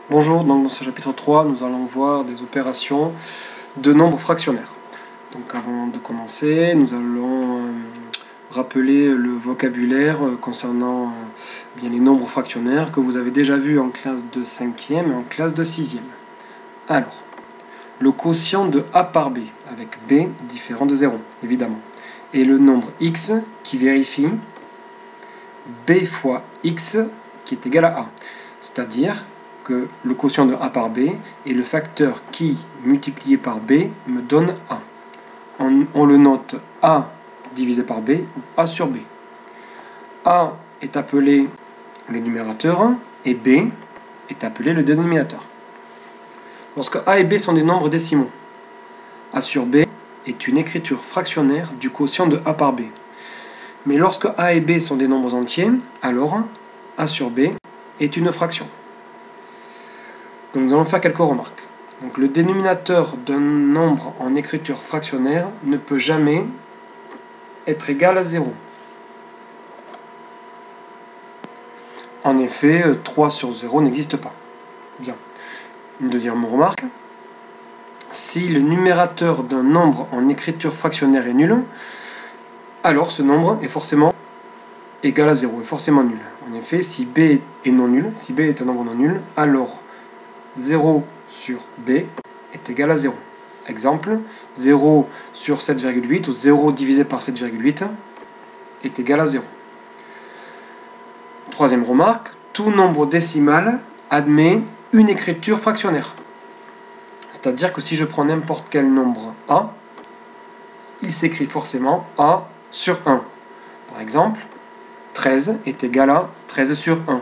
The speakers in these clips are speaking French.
Bonjour, donc dans ce chapitre 3, nous allons voir des opérations de nombres fractionnaires. Donc avant de commencer, nous allons rappeler le vocabulaire concernant bien les nombres fractionnaires que vous avez déjà vu en classe de 5e et en classe de 6e. Alors, le quotient de a par b, avec b différent de 0, évidemment, et le nombre x qui vérifie b fois x qui est égal à a. C'est-à-dire que le quotient de a par b est le facteur qui, multiplié par b, me donne a. On le note a divisé par b ou a sur b. A est appelé le numérateur et b est appelé le dénominateur. Lorsque a et b sont des nombres décimaux, a sur b est une écriture fractionnaire du quotient de a par b. Mais lorsque a et b sont des nombres entiers, alors a sur b est une fraction. Donc nous allons faire quelques remarques. Donc le dénominateur d'un nombre en écriture fractionnaire ne peut jamais être égal à 0. En effet, 3 sur 0 n'existe pas. Bien. Une deuxième remarque. Si le numérateur d'un nombre en écriture fractionnaire est nul, alors ce nombre est forcément égal à 0, est forcément nul. En effet, si b est non nul, si b est un nombre non nul, alors 0 sur b est égal à 0. Exemple, 0 sur 7,8 ou 0 divisé par 7,8 est égal à 0. Troisième remarque, tout nombre décimal admet une écriture fractionnaire. C'est-à-dire que si je prends n'importe quel nombre a, il s'écrit forcément a sur 1. Par exemple, 13 est égal à 13 sur 1.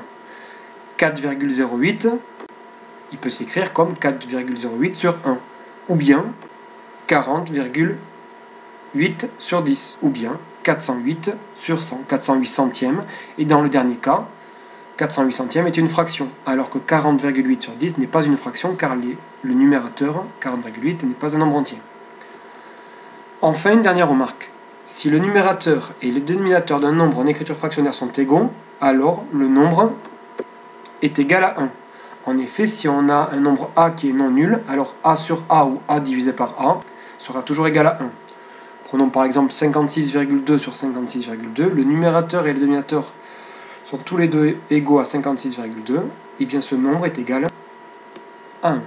4,08, il peut s'écrire comme 4,08 sur 1. Ou bien 40,8 sur 10. Ou bien 408 sur 100. 408 centièmes. Et dans le dernier cas, 408 centièmes est une fraction. Alors que 40,8 sur 10 n'est pas une fraction car le numérateur 40,8 n'est pas un nombre entier. Enfin, une dernière remarque. Si le numérateur et le dénominateur d'un nombre en écriture fractionnaire sont égaux, alors le nombre est égal à 1. En effet, si on a un nombre a qui est non nul, alors a sur a ou a divisé par a sera toujours égal à 1. Prenons par exemple 56,2 sur 56,2. Le numérateur et le dénominateur sont tous les deux égaux à 56,2. Et bien ce nombre est égal à 1.